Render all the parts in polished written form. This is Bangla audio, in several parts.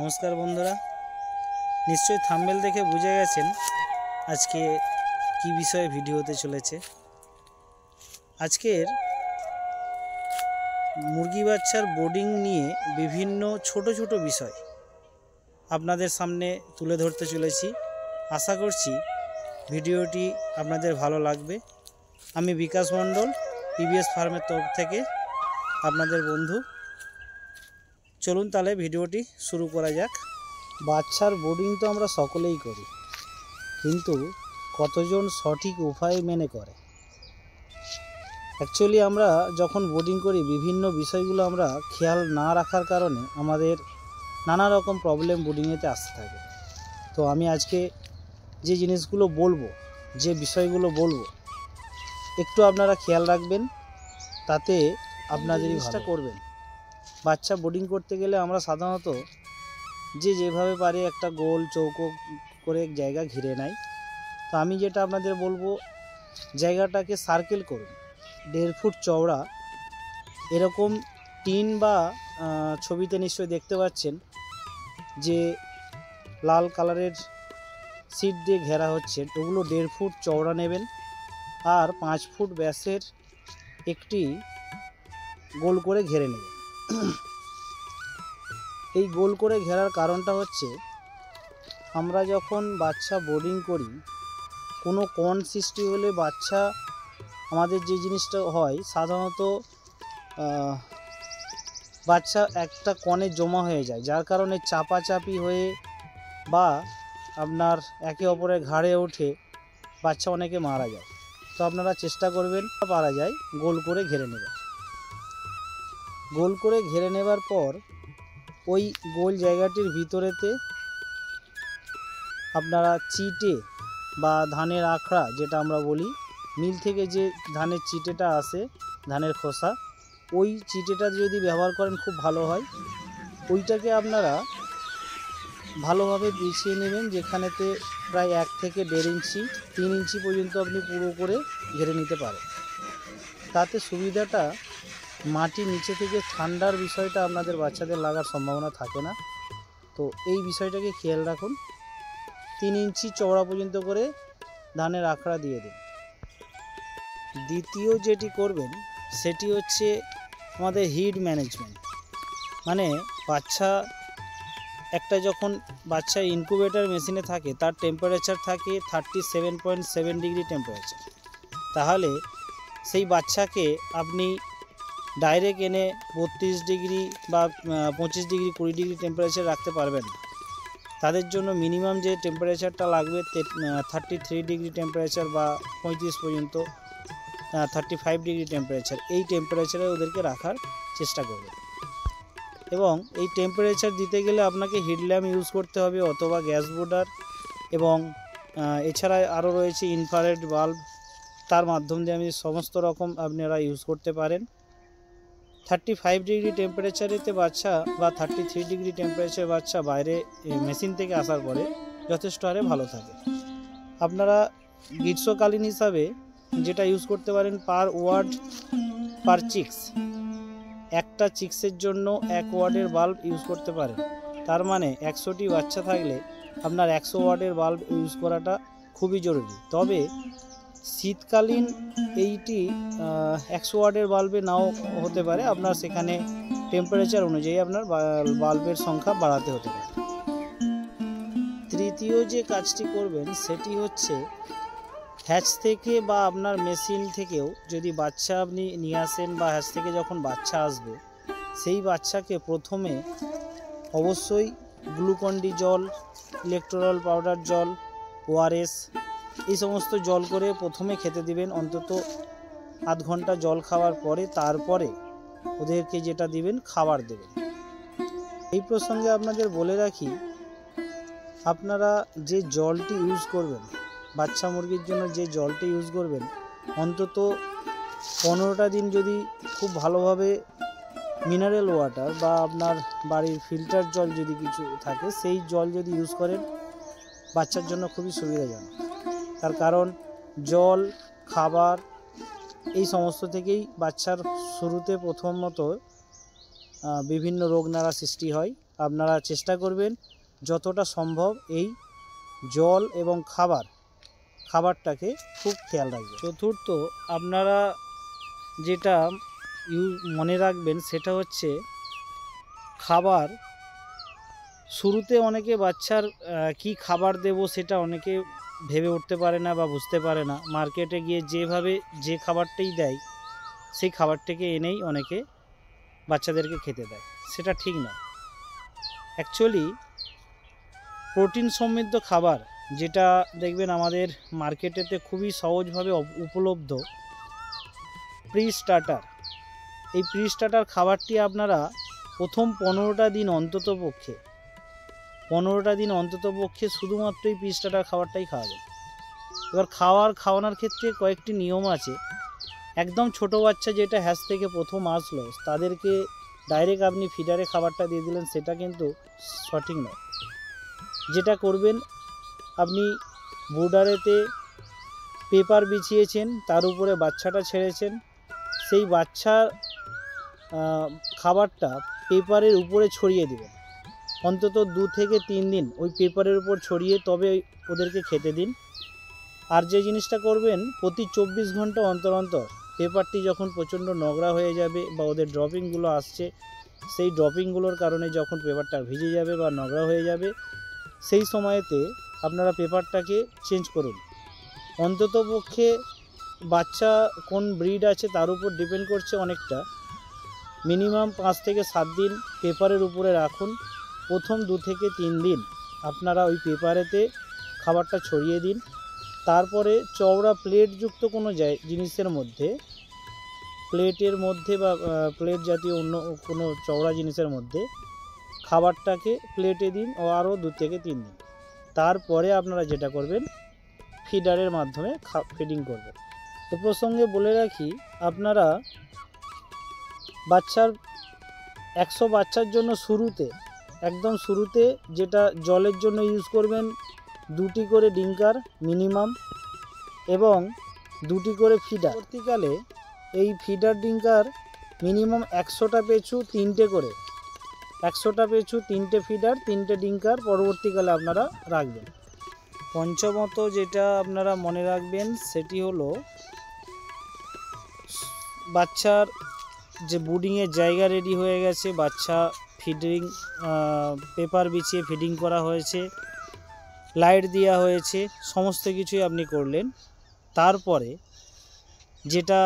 नमस्कार बंधुरा निश्चय थाम्बनेल देखे बुझे गेছেন আজকে কি বিষয়ে ভিডিওতে চলেছে। আজকের মুরগি বাচ্চার বোর্ডিং নিয়ে বিভিন্ন ছোট ছোট বিষয় আপনাদের সামনে তুলে ধরতে চলেছি। আশা করছি ভিডিওটি আপনাদের ভালো লাগবে। আমি বিকাশ মণ্ডল, পিবিএস ফার্মের তরফ থেকে আপনাদের বন্ধু। চলুন তাহলে ভিডিওটি শুরু করা যাক। বাচ্চার বোর্ডিং তো আমরা সকলেই করি, কিন্তু কতজন সঠিক উপায় মেনে করে। অ্যাকচুয়ালি আমরা যখন বোর্ডিং করি বিভিন্ন বিষয়গুলো আমরা খেয়াল না রাখার কারণে আমাদের নানা রকম প্রবলেম বোর্ডিংয়েতে আসতে থাকে। তো আমি আজকে যে জিনিসগুলো বলবো, যে বিষয়গুলো বলবো, একটু আপনারা খেয়াল রাখবেন, তাতে আপনাদের জিনিসটা করবেন। বাচ্চা বোর্ডিং করতে গেলে আমরা সাধারণত যেভাবে পারি একটা গোল চৌকো করে জায়গা ঘিরে নেয়। তো আমি যেটা আপনাদের বলবো, জায়গাটাকে সার্কেল করুন। 1.5 ফুট চওড়া এরকম টিন বা ছবিতে নিশ্চয়ই দেখতে পাচ্ছেন যে লাল কালারের সিট দিয়ে ঘেরা হচ্ছে, ওগুলো 1.5 ফুট চওড়া নেবেন আর 5 ফুট ব্যাসের একটি গোল করে ঘিরে নেবেন। এই গোল করে ঘেরার কারণটা হচ্ছে, আমরা যখন বাচ্চা বোর্ডিং করি কোনো কণ সৃষ্টি হলে বাচ্চা আমাদের যে জিনিসটা হয় সাধারণত বাচ্চা একটা কণে জমা হয়ে যায়, যার কারণে চাপাচাপি হয়ে বা আপনার একে অপরের ঘাড়ে ওঠে বাচ্চা অনেকে মারা যায়। তো আপনারা চেষ্টা করবেন পারা যায় গোল করে ঘিরে নেবেন। গোল করে ঘিরে নেবার পর ওই গোল জায়গাটির ভিতরেতে আপনারা চিটে বা ধানের আখড়া, যেটা আমরা বলি, মিল থেকে যে ধানের চিটেটা আসে, ধানের খোসা, ওই চিটেটা যদি ব্যবহার করেন খুব ভালো হয়। ওইটাকে আপনারা ভালোভাবে বিছিয়ে নেবেন, যেখানেতে প্রায় 1 থেকে 1.5 ইঞ্চি 3 ইঞ্চি পর্যন্ত আপনি পুরো করে ঘিরে নিতে পারেন। তাতে সুবিধাটা, মাটি নিচে থেকে ঠান্ডার বিষয়টা আপনাদের বাচ্চাদের লাগার সম্ভাবনা থাকে না। তো এই বিষয়টাকে খেয়াল রাখুন। 3 ইঞ্চি চওড়া পর্যন্ত করে ধানের আখড়া দিয়ে দিন। দ্বিতীয় যেটি করবেন সেটি হচ্ছে আমাদের হিট ম্যানেজমেন্ট। মানে যখন বাচ্চা ইনকিউবেটর মেশিনে থাকে তার টেম্পারেচার থাকে 37.7 ডিগ্রি টেম্পারেচার। তাহলে সেই বাচ্চাকে আপনি ডাইরেক্ট এনে 32 ডিগ্রি বা 25 ডিগ্রি 20 ডিগ্রি টেম্পারেচার রাখতে পারবেন না। তাদের জন্য মিনিমাম যে টেম্পারেচারটা লাগবে 33 ডিগ্রি টেম্পারেচার বা 35 পর্যন্ত 35 ডিগ্রি টেম্পারেচার, এই টেম্পারেচারে ওদেরকে রাখার চেষ্টা করবে। এবং এই টেম্পারেচার দিতে গেলে আপনাকে হিট ল্যাম্প ইউজ করতে হবে অথবা গ্যাস বোর্ডার, এবং এছাড়া আরও রয়েছে ইনফ্রারেড বাল্ব, তার মাধ্যম দিয়ে আমি সমস্ত রকম আপনারা ইউজ করতে পারেন। 35 ডিগ্রি টেম্পারেচারেতে বাচ্চা বা 33 ডিগ্রি টেম্পারেচার বাচ্চা বাইরে মেশিন থেকে আসার পরে যথেষ্ট হারে ভালো থাকে। আপনারা গ্রীষ্মকালীন হিসাবে যেটা ইউজ করতে পারেন, পার ওয়ার্ড পার চিক্স, একটা চিক্সের জন্য 1 ওয়াটের বাল্ব ইউজ করতে পারেন। তার মানে 100টি বাচ্চা থাকলে আপনার 100 ওয়াটের বাল্ব ইউজ করাটা খুবই জরুরি। তবে শীতকালীন এইটি 100 ওয়াটের বাল্বে নাও হতে পারে, আপনার সেখানে টেম্পারেচার অনুযায়ী আপনার বাল্বের সংখ্যা বাড়াতে হতে পারে। তৃতীয় যে কাজটি করবেন সেটি হচ্ছে, হ্যাচ থেকে বা আপনার মেশিন থেকেও যদি বাচ্চা আপনি নিয়ে আসেন বা হ্যাচ থেকে যখন বাচ্চা আসবে, সেই বাচ্চাকে প্রথমে অবশ্যই গ্লুকন-ডি জল, ইলেকট্রল পাউডার জল, ওআরএস, এই সমস্ত জল করে প্রথমে খেতে দিবেন। অন্তত আধ ঘন্টা জল খাওয়ার পরে তারপরে ওদেরকে যেটা দিবেন খাবার দেবেন। এই প্রসঙ্গে আপনাদের বলে রাখি, আপনারা যে জলটি ইউজ করবেন বাচ্চা মুরগির জন্য, যে জলটি ইউজ করবেন, অন্তত 15টা দিন যদি খুব ভালোভাবে মিনারেল ওয়াটার বা আপনার বাড়ির ফিল্টার জল যদি কিছু থাকে, সেই জল যদি ইউজ করেন বাচ্চার জন্য খুবই সুবিধাজনক। তার কারণ জল, খাবার, এই সমস্ত থেকেই বাচ্চার শুরুতে প্রথমত বিভিন্ন রোগ নাড়া সৃষ্টি হয়। আপনারা চেষ্টা করবেন যতটা সম্ভব এই জল এবং খাবারটাকে খুব খেয়াল রাখবেন। চতুর্থ, আপনারা যেটা মনে রাখবেন সেটা হচ্ছে খাবার। শুরুতে অনেকে বাচ্চার কি খাবার দেব সেটা অনেকে ভেবে উঠতে পারে না বা বুঝতে পারে না। মার্কেটে গিয়ে যেভাবে যে খাবারটাই দেয় সেই খাবারটাকে এনেই অনেকে বাচ্চাদেরকে খেতে দেয়, সেটা ঠিক নয়। অ্যাকচুয়ালি প্রোটিন সমৃদ্ধ খাবার যেটা দেখবেন আমাদের মার্কেটেতে খুবই সহজভাবে উপলব্ধ, প্রি স্টার্টার। এই প্রি স্টার্টার খাবারটি আপনারা প্রথম 15টা দিন অন্তত পক্ষে শুধুমাত্র এই প্রি স্টার্টার খাবারটাই খাওয়াবেন। এবার খাওয়ানোর ক্ষেত্রে কয়েকটি নিয়ম আছে। একদম ছোট বাচ্চা যেটা হ্যাচ থেকে প্রথম আসলো তাদেরকে ডাইরেক্ট আপনি ফিডারে খাবারটা দিয়ে দিলেন, সেটা কিন্তু সঠিক নয়। যেটা করবেন, আপনি বোর্ডারেতে পেপার বিছিয়েছেন, তার উপরে বাচ্চাটা ছেড়েছেন, সেই বাচ্চার খাবারটা পেপারের উপরে ছড়িয়ে দেবেন। অন্তত 2 থেকে 3 দিন ওই পেপারের উপর ছড়িয়ে তবে ওদেরকে খেতে দিন। আর যে জিনিসটা করবেন, প্রতি 24 ঘন্টা অন্তর অন্তর পেপারটি যখন প্রচণ্ড নোংরা হয়ে যাবে বা ওদের ড্রপিংগুলো আসছে, সেই ড্রপিংগুলোর কারণে যখন পেপারটা ভিজে যাবে বা নোংরা হয়ে যাবে, সেই সময়তে আপনারা পেপারটাকে চেঞ্জ করুন। অন্তত পক্ষে বাচ্চা কোন ব্রিড আছে তার উপর ডিপেন্ড করছে অনেকটা। মিনিমাম 5 থেকে 7 দিন পেপারের উপরে রাখুন। প্রথম 2 থেকে 3 দিন আপনারা ওই পেপারেতে খাবারটা ছড়িয়ে দিন। তারপরে চওড়া প্লেটযুক্ত কোনো জিনিসের মধ্যে, প্লেটের মধ্যে বা প্লেট জাতীয় অন্য কোনো চওড়া জিনিসের মধ্যে খাবারটাকে প্লেটে দিন ও আরও 2 থেকে 3 দিন। তারপরে আপনারা যেটা করবেন, ফিডারের মাধ্যমে ফিডিং করবেন। এ প্রসঙ্গে বলে রাখি, আপনারা 100 বাচ্চার জন্য একদম শুরুতে যেটা জলের জন্য ইউজ করবেন, 2টি করে ডিঙ্কার মিনিমাম এবং 2টি করে ফিডার। পরবর্তীকালে এই ফিডার ডিঙ্কার মিনিমাম 100টা পিছু 3টে করে, 100টা পিছু 3টে ফিডার 3টে ডিঙ্কার পরবর্তীকালে আপনারা রাখবেন। পঞ্চমত যেটা আপনারা মনে রাখবেন সেটি হলো, বাচ্চার যে বুডিংয়ের জায়গা রেডি হয়ে গেছে, বাচ্চা ফিডিং পেপার বিছিয়ে ফিডিং করা হয়েছে, লাইট দেওয়া হয়েছে, সমস্ত কিছুই আপনি করলেন। তারপরে যেটা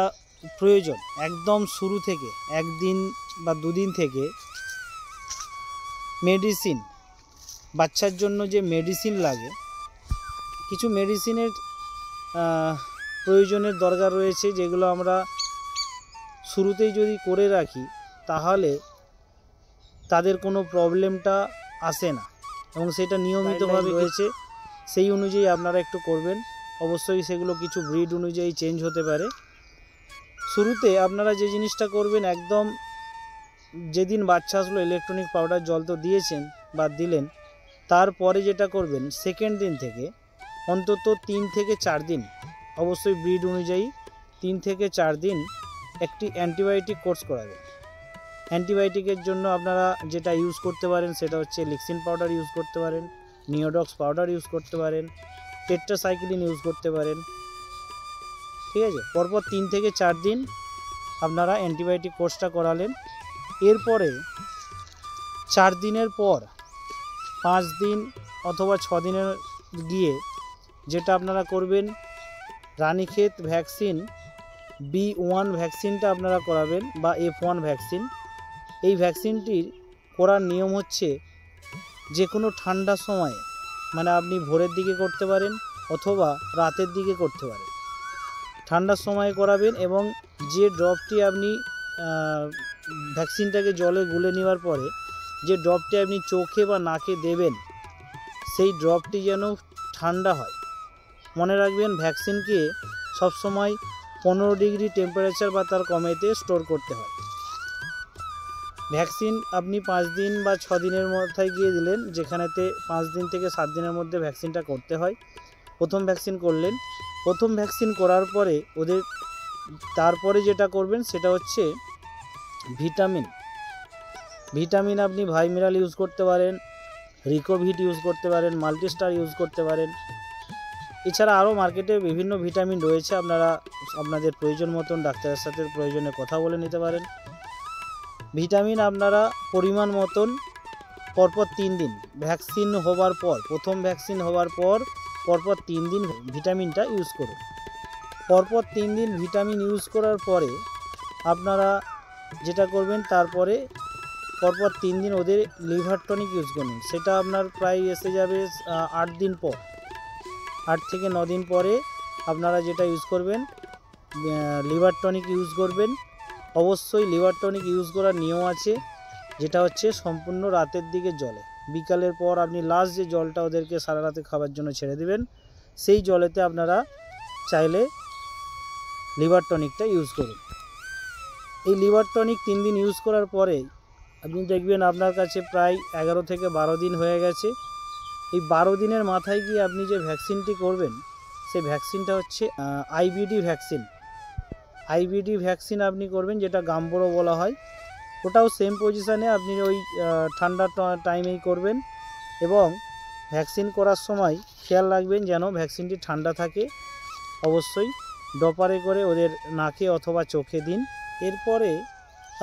প্রয়োজন, একদম শুরু থেকে 1 দিন বা 2 দিন থেকে মেডিসিন, বাচ্চার জন্য যে মেডিসিন লাগে, কিছু মেডিসিনের প্রয়োজনের দরকার রয়েছে, যেগুলো আমরা শুরুতেই যদি করে রাখি তাহলে তাদের কোনো প্রবলেমটা আসে না এবং সেটা নিয়মিতভাবে রয়েছে, সেই অনুযায়ী আপনারা একটু করবেন। অবশ্যই সেগুলো কিছু ব্রিড অনুযায়ী চেঞ্জ হতে পারে। শুরুতে আপনারা যে জিনিসটা করবেন, একদম যেদিন বাচ্চা আসলো ইলেকট্রনিক পাউডার জল তো দিয়েছেন বা দিলেন, তারপরে যেটা করবেন, সেকেন্ড দিন থেকে অন্তত 3 থেকে 4 দিন, অবশ্যই ব্রিড অনুযায়ী 3 থেকে 4 দিন একটি অ্যান্টিবায়োটিক কোর্স করাবেন। অ্যান্টিবায়োটিকের জন্য আপনারা যেটা ইউজ করতে পারেন সেটা হচ্ছে লিক্সিন পাউডার ইউজ করতে পারেন, নিওডক্স পাউডার ইউজ করতে পারেন, টেট্রাসাইক্লিন ইউজ করতে পারেন। ঠিক আছে, পরপর 3 থেকে 4 দিন আপনারা অ্যান্টিবায়োটিক কোর্সটা করালেন। এরপরে 4 দিনের পর 5 দিন অথবা 6 দিনের গিয়ে যেটা আপনারা করবেন, রানীক্ষেত ভ্যাকসিন B1 ভ্যাকসিনটা আপনারা করাবেন বা F1 ভ্যাকসিন। এই ভ্যাকসিনটির করার নিয়ম হচ্ছে, যে কোনো ঠান্ডার সময়ে, মানে আপনি ভোরের দিকে করতে পারেন অথবা রাতের দিকে করতে পারেন, ঠান্ডার সময়ে করাবেন। এবং যে ড্রপটি আপনি ভ্যাকসিনটাকে জলে গুলে নেওয়ার পরে যে ড্রপটি আপনি চোখে বা নাকে দেবেন, সেই ড্রপটি যেন ঠান্ডা হয়। মনে রাখবেন, ভ্যাকসিনকে সবসময় 15 ডিগ্রি টেম্পারেচার বা তার কমেতে স্টোর করতে হয়। ভ্যাকসিন আপনি 5 দিন বা 6 দিনের মাথায় গিয়ে দিলেন, যেখানেতে 5 দিন থেকে 7 দিনের মধ্যে ভ্যাকসিনটা করতে হয়। প্রথম ভ্যাকসিন করলেন, প্রথম ভ্যাকসিন করার পরে ওদের তারপরে যেটা করবেন সেটা হচ্ছে ভিটামিন ভিটামিন আপনি ভাইমিরাল ইউজ করতে পারেন, রিকোভিট ইউজ করতে পারেন, মাল্টিস্টার ইউজ করতে পারেন। এছাড়া আরও মার্কেটে বিভিন্ন ভিটামিন রয়েছে, আপনারা আপনাদের প্রয়োজন মতন ডাক্তারের সাথে প্রয়োজনে কথা বলে নিতে পারেন। ভিটামিন আপনারা পরিমাণ মতন পরপর 3 দিন ভ্যাকসিন হওয়ার পর, প্রথম ভ্যাকসিন হওয়ার পর পরপর 3 দিন ভিটামিনটা ইউজ করুন। পরপর 3 দিন ভিটামিন ইউজ করার পরে আপনারা যেটা করবেন, তারপরে পরপর 3 দিন ওদের লিভার টনিক ইউজ করুন। সেটা আপনার প্রায় এসে যাবে 8 দিন পর, 8 থেকে 9 দিন পরে আপনারা যেটা ইউজ করবেন, লিভার টনিক ইউজ করবেন। অবশ্যই লিভার টনিক ইউজ করার নিয়ম আছে, যেটা হচ্ছে সম্পূর্ণ রাতের দিকে জলে, বিকালের পর আপনি লাস্ট যে জলটা ওদেরকে সারা রাতে খাবার জন্য ছেড়ে দেবেন, সেই জলেতে আপনারা চাইলে লিভার টনিকটা ইউজ করুন। এই লিভার টনিক 3 দিন ইউজ করার পরে আপনি দেখবেন আপনার কাছে প্রায় 11 থেকে 12 দিন হয়ে গেছে। এই 12 দিনের মাথায় গিয়ে আপনি যে ভ্যাকসিনটি করবেন, সেই ভ্যাকসিনটা হচ্ছে আইবিডি ভ্যাকসিন। আইবিডি ভ্যাকসিন আপনি করবেন, যেটা গাম্বুরো বলা হয়। ওটাও সেম পজিশানে আপনি ওই ঠান্ডার টাইমেই করবেন, এবং ভ্যাকসিন করার সময় খেয়াল রাখবেন যেন ভ্যাকসিনটি ঠান্ডা থাকে। অবশ্যই ডপারে করে ওদের নাকে অথবা চোখে দিন। এরপরে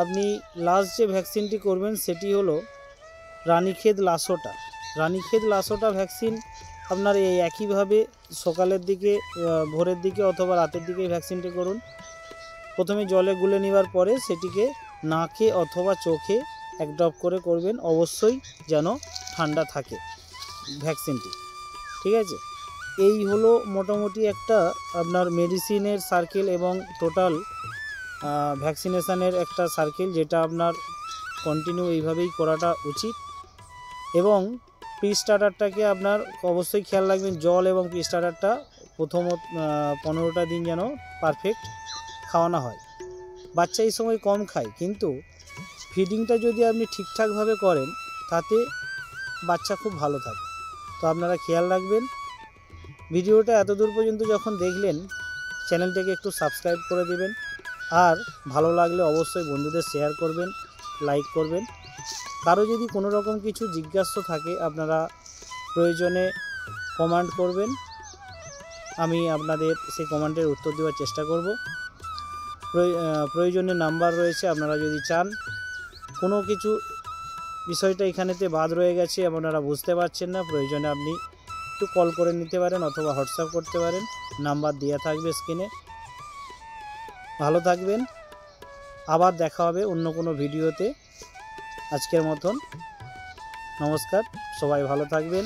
আপনি লাস্ট যে ভ্যাকসিনটি করবেন সেটি হলো রানীক্ষেত লাসোটা। রানীক্ষেত লাসোটা ভ্যাকসিন আপনার এই একইভাবে সকালের দিকে, ভোরের দিকে অথবা রাতের দিকে ভ্যাকসিনটি করুন। প্রথমে জলে গুলে নেওয়ার পরে সেটিকে নাকে অথবা চোখে 1 ড্রপ করে করবেন। অবশ্যই যেন ঠান্ডা থাকে ভ্যাকসিনটি, ঠিক আছে? এই হলো মোটামুটি একটা আপনার মেডিসিনের সার্কেল এবং টোটাল ভ্যাকসিনেশানের একটা সার্কেল, যেটা আপনার কন্টিনিউ এইভাবেই করাটা উচিত। এবং প্রি স্টার্টারটাকে আপনার অবশ্যই খেয়াল রাখবেন, জল এবং প্রি স্টার্টারটা প্রথম 15টা দিন যেন পারফেক্ট খাওয়ানো হয়। বাচ্চা এই সময় কম খায়, কিন্তু ফিডিংটা যদি আপনি ঠিকঠাকভাবে করেন তাতে বাচ্চা খুব ভালো থাকে। তো আপনারা খেয়াল রাখবেন। ভিডিওটা এত দূর পর্যন্ত যখন দেখলেন, চ্যানেলটাকে একটু সাবস্ক্রাইব করে দেবেন, আর ভালো লাগলে অবশ্যই বন্ধুদের শেয়ার করবেন, লাইক করবেন। কারো যদি কোনো রকম কিছু জিজ্ঞাসা থাকে আপনারা প্রয়োজনে কমেন্ট করবেন, আমি আপনাদের সেই কমেন্টের উত্তর দেওয়ার চেষ্টা করব। প্রয়োজনে নাম্বার রয়েছে, আপনারা যদি চান কোনো কিছু বিষয়টা এখানেতে বাদ রয়ে গেছে, আপনারা বুঝতে পারছেন না, প্রয়োজনে আপনি একটু কল করে নিতে পারেন অথবা হোয়াটসঅ্যাপ করতে পারেন, নাম্বার দেওয়া থাকবে স্ক্রিনে। ভালো থাকবেন, আবার দেখা হবে অন্য কোনো ভিডিওতে। আজকের মতন নমস্কার, সবাই ভালো থাকবেন।